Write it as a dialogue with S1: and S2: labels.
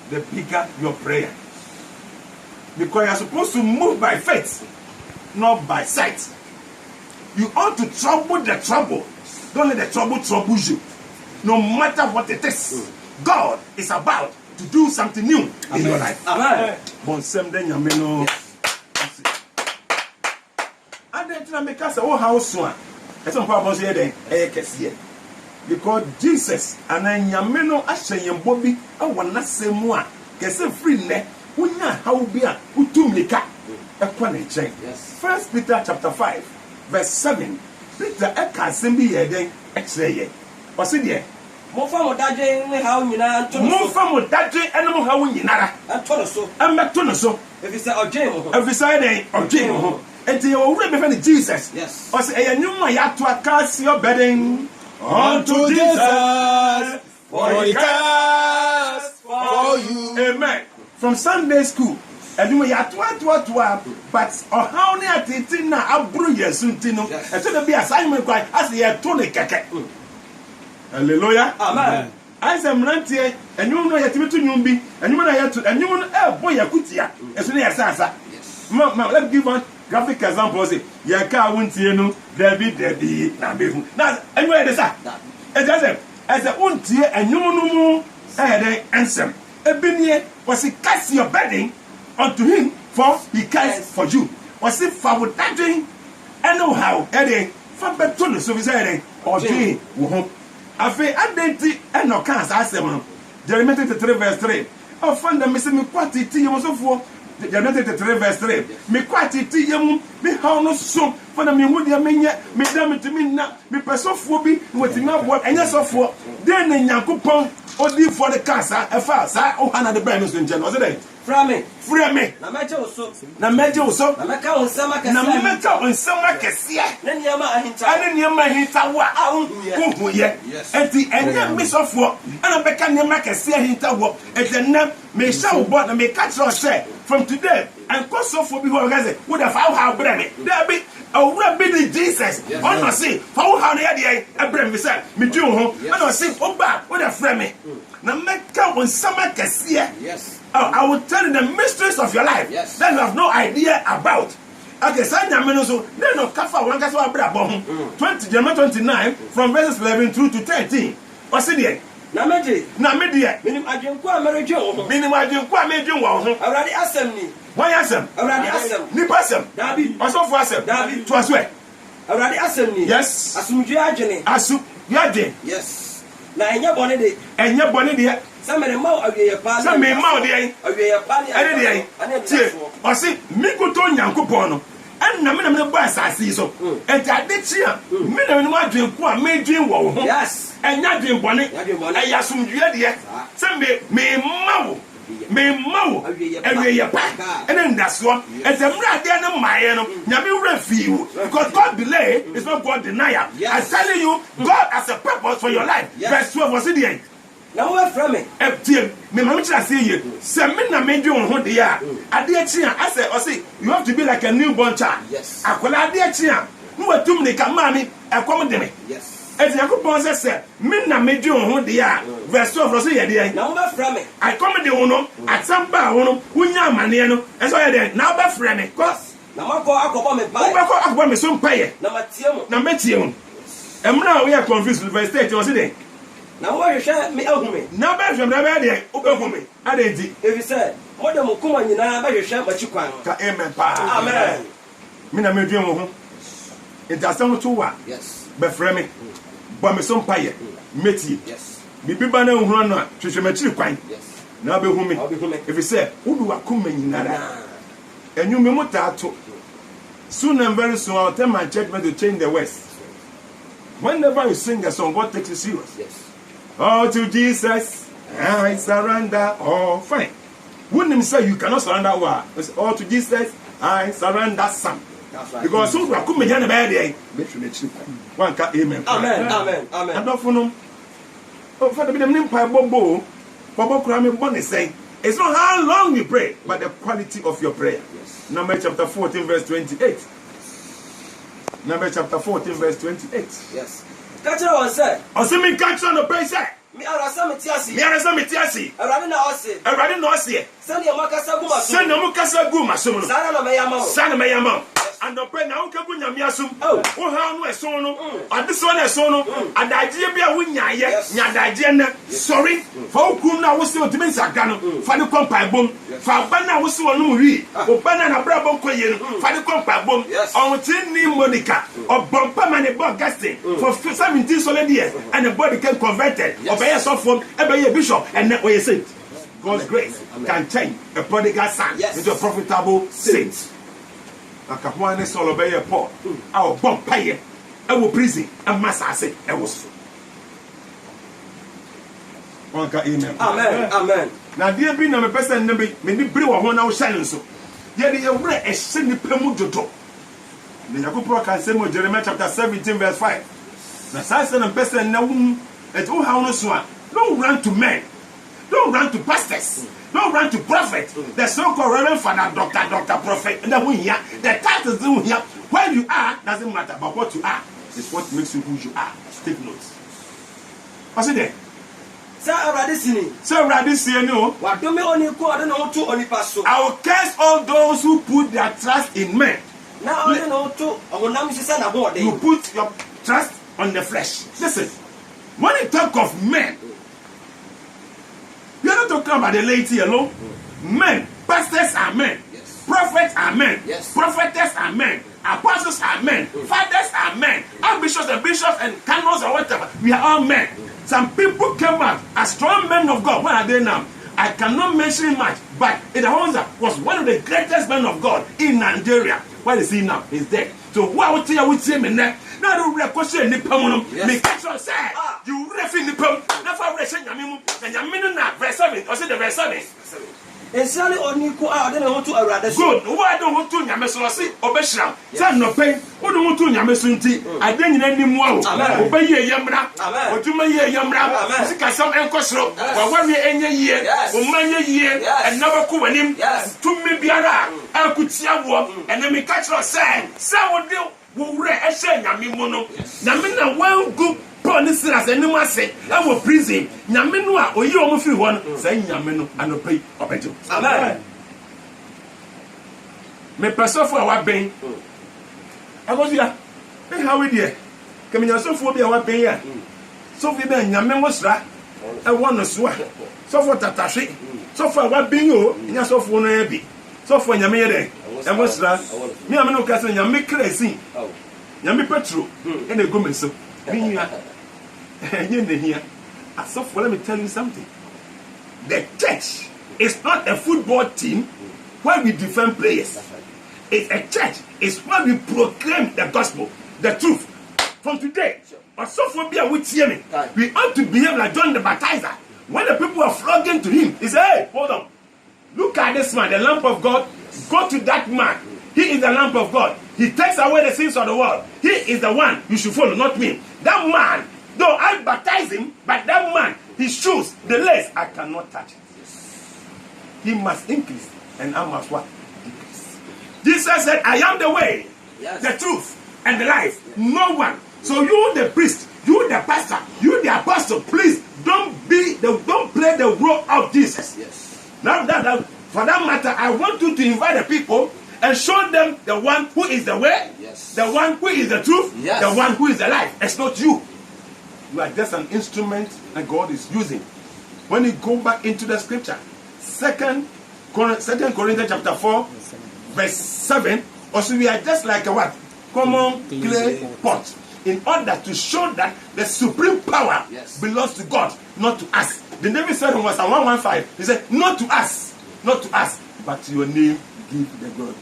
S1: the bigger your prayer. Because you are supposed to move by faith, not by sight. You ought to trouble the trouble. Don't let the trouble trouble you. No matter what it is, God is about to do something new in your life.
S2: Amen.
S1: Because Jesus and Yameno Ashayan Bobby, I want to say more. Get free ne, how be a utumlika. Yes. 1 Peter chapter 5, verse 7. Peter Eka Simbi Eden X-ray. What's it there?
S2: Mofamo daje how you na
S1: Mofamo daje animal how you nara.
S2: And Tonoso.
S1: And Mactonoso.
S2: If you say Ojemo.
S1: Every Friday or Jimo. And you already befriend Jesus.
S2: Yes.
S1: Or say a new Mayato cast your bedding
S3: unto Jesus. For he cares for you.
S1: Amen. From Sunday school. And you are but how near Titina Abru Yesuntino, and so be assignment quite as the Tony Keke. Hallelujah.
S2: Amen.
S1: I am Rantier, and you know yet to Numbi, and you want to, and you want boy Yakutia, as soon as Sasa. Mamma, let's give one graphic example. Say, Yaka won't see you, Debbie, Nabihu. Now, anyway, the sa. As a own tear, and you know, I answer. A binye was he cast your bedding unto him, for he cares for you. Was it for that thing? And know how, Eddie, for better so we said, or Jay, I feel identity and no cancer. I said, Jeremiah 3 verse 3. Oh, find the missing quantity tea was so for Jeremiah 3 verse 3. Me quantity yam, me how no so for the Mimudia Minya, me damn to me now, me person for be with enough work and yes, of for then in Yakupon. Or deep for the cancer, a fast, oh, Hannah the Brahms in general, wasn't it?
S2: Frame.
S1: Namajo so. Namaka on summer Cassia. Then Yama Hintawa. Oh, yes. And the end miss of work. And I become Yama Cassia Hintawa. And the name may show what I may catch or say from today. And cause so for people would have found how Bremy. There be a rabbi Jesus. On the sea, for how the idea, a Bremy said, me do home. And I say, oh, back with a frame. Namaka on summer Cassia.
S2: Yes.
S1: I will tell you the mysteries of your life that you have no idea about. Okay, sign your minutes. Then no kafa one kasa abra bon. 20 Jeremiah 29 from verses 11 through to 13. What's it there?
S2: Na media.
S1: Minim
S2: adwenko amereje wo ho.
S1: Minim adwenko ameje wo ho.
S2: Awurade asem ni.
S1: Why asem?
S2: Awurade asem.
S1: Nipa asem.
S2: Dabi.
S1: Osofo asem.
S2: Dabi.
S1: To aswe.
S2: Awurade asem ni.
S1: Yes.
S2: Asumdwe adwene.
S1: Asu yade.
S2: Yes. Na enye bone de.
S1: Enye bone de.
S2: Samere mau awiye pa.
S1: Samere mau de.
S2: Awiye pa ni.
S1: Ade de. Tie. Osi mikuto nyankopon no. And na me bo asase so. Enti ade chia. Me na me adwenko a me dwen wo ho.
S2: Yes.
S1: Enya dwen bone. Eya sumdwe de. Se me mawo. Me mawo. Awiye pa. And that's one. Enti mra de na maye no. Nyame refiu. Because God delay is not God denial. I telling you, God has a purpose for your life. Verse 12 was it the end.
S2: Now we're from it.
S1: Me mama try say you. Say me na me dwen ho de ya. Ade achi a I say you have to be like a newborn child.
S2: Yes.
S1: Akola ade achi a no watum ne ka mami ekom de me.
S2: Yes.
S1: Eti yakopon say me na me dwen ho de ya. Verse 12 say ye de.
S2: Now we're from it.
S1: I come de ho no atamba ho no wunya amane no. Enso ye de na ba frɛ me. Cause
S2: na mako akobo me ba.
S1: Ubako akobo me so mpaye.
S2: Na matie mo.
S1: Na metie mo. Emra we are confused with verse 30 was it?
S2: Na wo hwehwe me ahume.
S1: Na ba hwehwe na ba de obehume. Ade nti.
S2: Efi say, mo de mo kuma nyina ba hwehwe machikwan.
S1: Ka amen pa.
S2: Amen.
S1: Me na me dwen wo ho. Intasam to wa.
S2: Yes.
S1: Be frɛ me. Bo me so mpaye. Metie.
S2: Yes.
S1: Bibi ba na hunu no a hwehwe machiri kwan.
S2: Yes.
S1: Na obehume. Efi say, wudu akuma nyina da. Enyu me mutato. Soon and very soon I'll tell my church to change the West. Whenever you sing a song, God takes you serious.
S2: Yes.
S1: Oh, to Jesus, I surrender all. Fine. Wouldn't say you cannot surrender all. Oh, to Jesus, I surrender some.
S2: That's right.
S1: Because soon we are coming here in the bed. One can amen.
S2: Amen.
S1: And not for no. Oh, Father, be the name by Bobo. Bobo Krami Bonnie saying, it's not how long you pray, but the quality of your prayer.
S2: Yes.
S1: Numbers chapter 14, verse 28. Numbers chapter 14, verse 28.
S2: Yes. Catch it on, sir.
S1: Or see me catch on the prayer, sir.
S2: Me arasa me tiasi.
S1: Me arasa me tiasi.
S2: Awurade na ɔse.
S1: Awurade na ɔse.
S2: Sɛnea mo akasa gu masom.
S1: Sɛnea mo kasa gu masom no.
S2: Saa na mɛyɛ ama wo.
S1: Saa na mɛyɛ ama wo. Andɔpɛ na wo kagu nyame asom. Wo ha no ɛso no. Ade so na ɛso no. Adagye bi a wo nyaayɛ. Nyadagye na. Sorry. Fa wo kum na wo se otimi nsaga no. Fa de kɔmpa bom. Fa ba na wo se wo no wi. O ba na na bra bom kɔyɛ no. Fa de kɔmpa bom. Ɔntin ni Monica. Ɔbɔmpa ma ne bɔ Augustine. For 17 solid years and the boy became converted. Obey yourself from a bishop and then you saint. God's grace can change a prodigal son into a profitable saint. Like a one is all obey a Paul. Our bomb payer. I will prison and master say I was. Amen.
S2: Amen. Amen.
S1: Now dear be no person maybe bring one now shining so. Yet you read a sinny pemudoto. The Yakupo can say Jeremiah chapter 17 verse 5. Now, Samson and person now at all how no swan. Don't run to men. Don't run to pastors. Don't run to prophets. The so-called Reverend Father, Doctor, Prophet. And then here, the title is here. Where you are doesn't matter, but what you are is what makes you who you are. Take notes. What's it there?
S2: Sir, already seen.
S1: So already see no.
S2: What do me only go? I don't know to only pass.
S1: I will curse all those who put their trust in men.
S2: Now I don't know to. I will not miss about
S1: You put your trust on the flesh. Listen, when you talk of men, we are not talking about the laity alone. Men, pastors are men, prophets are men, prophetess are men, apostles are men, fathers are men, bishops and canons or whatever. We are all men. Some people came out as strong men of God. Where are they now? I cannot mention much, but Idahosa was one of the greatest men of God in Nigeria. Where is he now? He's dead. So what would you with him in there? Now don't question the pum. Me catch on say you refi the pum. Never reason Yamimu and Yamina verse 7. Or say the verse 7.
S2: Exactly only go out. I don't want to rather
S1: good. Why don't want to Yamesosi or Besham? Tell no pain. Who don't want to Yamesunti? I didn't any more. Obey ye Yamra. Or to my ye Yamra. Sika some encosro. Or 1 year any year. Or many year. And never cool him. To me biara. I could see a walk. And then me catch her say. Some would do. Who read a shame Yamimono. Yamina well good. This is a new say, I will prison. Yaminua, or you almost one saying Yamino and no pay of it. Amen. Me person for our pain. I was here. Hey, how we dear? Come in your sophobia, what pay ya? So we then Yamin was right. I want to swear. So for Tatashi. So for what being you, in your soft one heavy. So for Yamere. I was right. Me, I'm no cousin, Yamik crazy. Yami Petro, and a gourmet so. Here, let me tell you something. The church is not a football team where we defend players. It's a church. It's where we proclaim the gospel, the truth. From today, we ought to behave like John the Baptizer. When the people are flogging to him, he said, hey, hold on. Look at this man, the lamp of God. Go to that man. He is the lamp of God. He takes away the sins of the world. He is the one you should follow, not me. That man, though I baptize him, but that man, his shoes, the lace, I cannot touch it. He must increase, and I must what? Decrease. Jesus said, I am the way, the truth, and the life. No one. So you, the priest, you, the pastor, you, the apostle, please don't play the role of Jesus. Now that for that matter, I want you to invite the people and show them the one who is the way, the one who is the truth, the one who is the life. It's not you. You are just an instrument that God is using. When you go back into the scripture, 2 Corinthians chapter 4, verse 7, also we are just like a what? Common clay pot. In order to show that the supreme power belongs to God, not to us. The David said in verse 115, he said, not to us, but to your name give the glory.